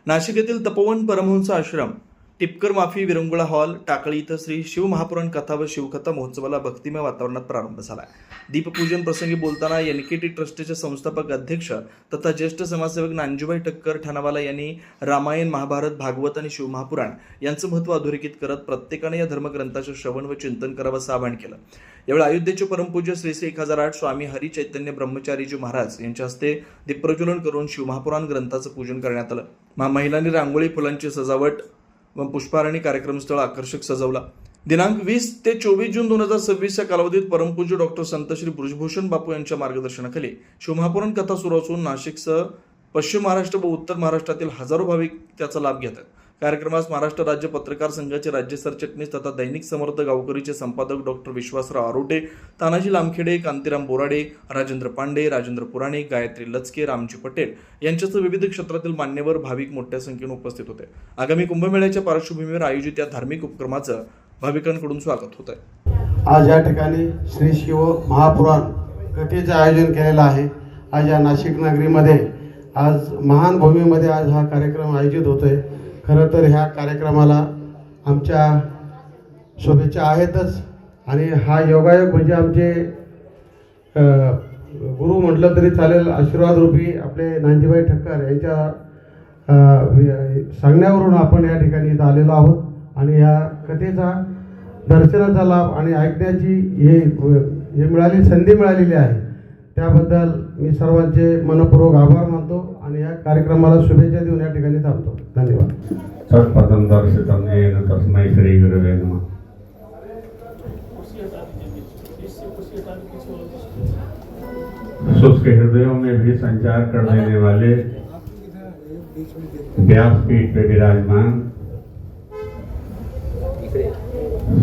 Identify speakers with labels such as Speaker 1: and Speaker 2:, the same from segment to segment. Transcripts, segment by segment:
Speaker 1: नाशिक येथील तपोवन परमहंस आश्रम, टिपकर माफी, विरंगुळा हॉल, टाकळी इथं श्री शिवमहापुराण कथा व शिवकथा महोत्सवाला भक्तिमय वातावरणात प्रारंभ झाला. दीपपूजन प्रसंगी बोलताना एनकेटी ट्रस्टचे संस्थापक अध्यक्ष तथा ज्येष्ठ समाजसेवक नांजूबाई ठक्कर ठाणावाला यांनी रामायण, महाभारत, भागवत आणि शिवमहापुराण यांचं महत्त्व अधोरेखित करत प्रत्येकाने या धर्मग्रंथाचे श्रवण व चिंतन करावं असं आवाहन केलं. यावेळी अयोध्येचे परमपूज्य श्री 1008 स्वामी हरी चैतन्य ब्रह्मचारीजी महाराज यांच्या हस्ते दीपप्रज्वलन करून शिवमहापुराण ग्रंथाचं पूजन करण्यात आलं. महिलांनी रांगोळी, फुलांची सजावट व पुष्पहाराने कार्यक्रमस्थळ आकर्षक सजवला. दिनांक 20 ते 24 जून 2026 या कालावधीत परमपूज्य डॉक्टर संत श्री बृजभूषण बापू यांच्या मार्गदर्शनाखाली शिवमहापुराण कथा सुरू असून नाशिकसह पश्चिम महाराष्ट्र व उत्तर महाराष्ट्रातील हजारो भाविक त्याचा लाभ घेत आहेत. कार्यक्रमास महाराष्ट्र राज्य पत्रकार संघाचे राज्य सरचिटणीस तथा दैनिक समर्थ गावकरीचे संपादक डॉक्टर विश्वासराव आरोटे, तानाजी लामखेडे, कांतीराम बोराडे, राजेंद्र पांडे, राजेंद्र पुराणे, गायत्री लचके, रामजी पटेल यांच्यासह विविध क्षेत्रातील मान्यवर भाविक मोठ्या संख्येने उपस्थित होते. आगामी कुंभमेळ्याच्या पार्श्वभूमीवर आयोजित या धार्मिक उपक्रमाचं भाविकांकडून स्वागत होत आहे.
Speaker 2: आज या ठिकाणी श्री शिव महापुराण कथेचं आयोजन केलेलं आहे. आज या नाशिक नगरीमध्ये आज महान भूमीमध्ये आज हा कार्यक्रम आयोजित होतोय. खरं तर ह्या कार्यक्रमाला आमच्या शुभेच्छा आहेतच आणि हा योगायोग म्हणजे आमचे गुरु म्हटलं तरी चालेल, आशीर्वाद रूपी आपले नांजीबाई ठक्कर यांच्या सांगण्यावरून आपण या ठिकाणी इथं आलेलो आहोत आणि या कथेचा दर्शनाचा लाभ आणि ऐकण्याची हे मिळाली संधी मिळालेली आहे. त्याबद्दल मी सर्वांचे मनपूर्वक आभार मानतो आणि या कार्यक्रमाला शुभेच्छा देऊन या ठिकाणी थांबतो. धन्यवाद.
Speaker 3: तत्पदं दर्शितं येन तस्मै श्री गुरवे नमः. शुष्क हृदयों में भी संचार कर देने वाले व्यासपीठ पे विराजमान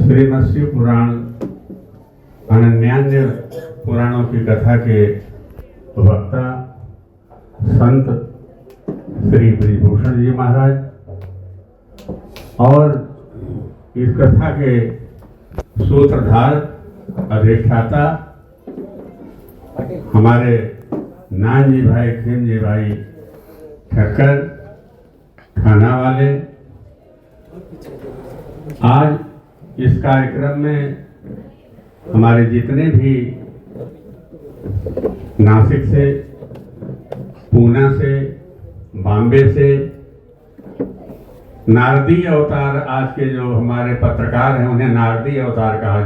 Speaker 3: श्रीमद् शिव पुराण अनन्यान्य पुराणों की कथा के वक्ता संत श्री बृजभूषण जी महाराज और इस कथा के सूत्रधार अधिष्ठाता हमारे नानजी भाई, खिमजी भाई ठक्कर थाना वाले, आज इस कार्यक्रम में हमारे जितने भी नासिक से, पूना से, बॉम्बे से नारदी अवतार, आज के जो हमारे पत्रकार हैं उन्हें नारदी अवतार कहा